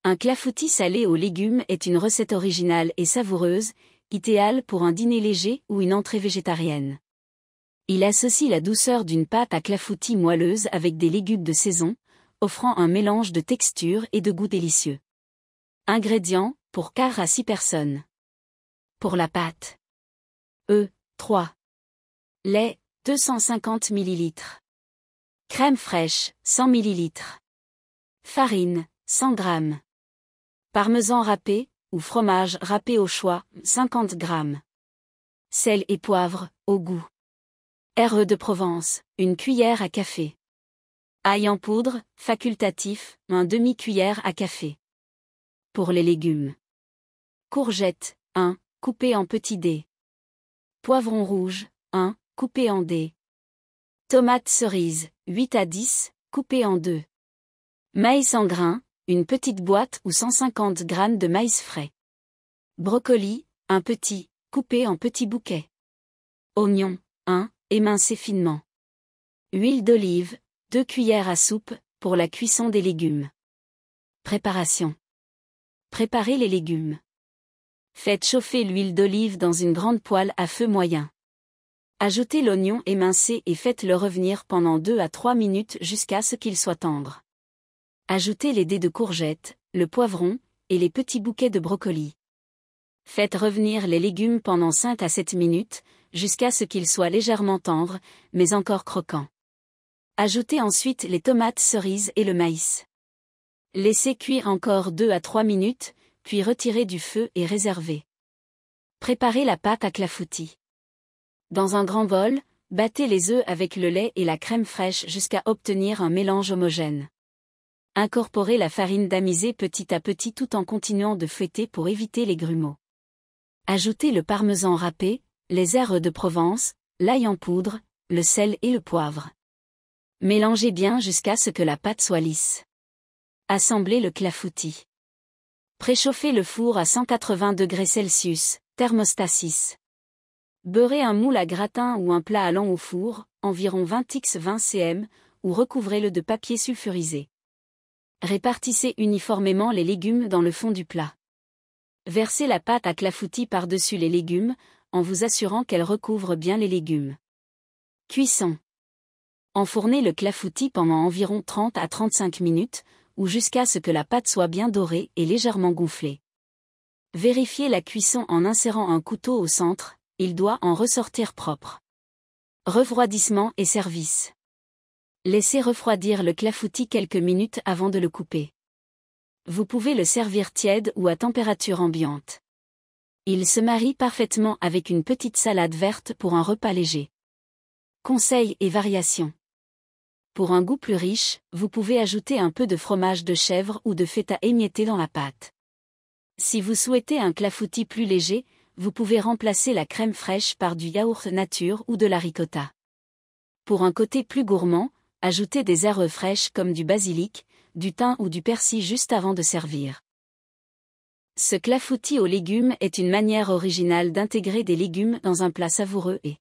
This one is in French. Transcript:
Un clafoutis salé aux légumes est une recette originale et savoureuse, idéale pour un dîner léger ou une entrée végétarienne. Il associe la douceur d'une pâte à clafoutis moelleuse avec des légumes de saison, offrant un mélange de texture et de goût délicieux. Ingrédients, pour 4 à 6 personnes. Pour la pâte. 3. Lait, 250 ml. Crème fraîche, 100 ml. Farine, 100 g. Parmesan râpé, ou fromage râpé au choix, 50 g. Sel et poivre, au goût. Herbes de Provence, 1 cuillère à café. Ail en poudre, facultatif, 1 demi-cuillère à café. Pour les légumes. Courgettes, 1, coupées en petits dés. Poivron rouge, 1, coupé en dés. Tomates cerises, 8 à 10, coupées en 2. Maïs en grains, une petite boîte ou 150 g de maïs frais. Brocoli, un petit, coupé en petits bouquets. Oignon, 1, émincé finement. Huile d'olive, 2 cuillères à soupe, pour la cuisson des légumes. Préparation. Préparez les légumes. Faites chauffer l'huile d'olive dans une grande poêle à feu moyen. Ajoutez l'oignon émincé et faites-le revenir pendant 2 à 3 minutes jusqu'à ce qu'il soit tendre. Ajoutez les dés de courgettes, le poivron, et les petits bouquets de brocoli. Faites revenir les légumes pendant 5 à 7 minutes, jusqu'à ce qu'ils soient légèrement tendres, mais encore croquants. Ajoutez ensuite les tomates cerises et le maïs. Laissez cuire encore 2 à 3 minutes, puis retirez du feu et réservez. Préparez la pâte à clafoutis. Dans un grand bol, battez les œufs avec le lait et la crème fraîche jusqu'à obtenir un mélange homogène. Incorporez la farine tamisée petit à petit tout en continuant de fouetter pour éviter les grumeaux. Ajoutez le parmesan râpé, les herbes de Provence, l'ail en poudre, le sel et le poivre. Mélangez bien jusqu'à ce que la pâte soit lisse. Assemblez le clafoutis. Préchauffez le four à 180 degrés Celsius, thermostat 6. Beurrez un moule à gratin ou un plat allant au four, environ 20 x 20 cm, ou recouvrez-le de papier sulfurisé. Répartissez uniformément les légumes dans le fond du plat. Versez la pâte à clafoutis par-dessus les légumes, en vous assurant qu'elle recouvre bien les légumes. Cuisson. Enfournez le clafoutis pendant environ 30 à 35 minutes, ou jusqu'à ce que la pâte soit bien dorée et légèrement gonflée. Vérifiez la cuisson en insérant un couteau au centre, il doit en ressortir propre. Refroidissement et service. Laissez refroidir le clafoutis quelques minutes avant de le couper. Vous pouvez le servir tiède ou à température ambiante. Il se marie parfaitement avec une petite salade verte pour un repas léger. Conseils et variations. Pour un goût plus riche, vous pouvez ajouter un peu de fromage de chèvre ou de feta émietté dans la pâte. Si vous souhaitez un clafoutis plus léger, vous pouvez remplacer la crème fraîche par du yaourt nature ou de la ricotta. Pour un côté plus gourmand, ajoutez des herbes fraîches comme du basilic, du thym ou du persil juste avant de servir. Ce clafoutis aux légumes est une manière originale d'intégrer des légumes dans un plat savoureux et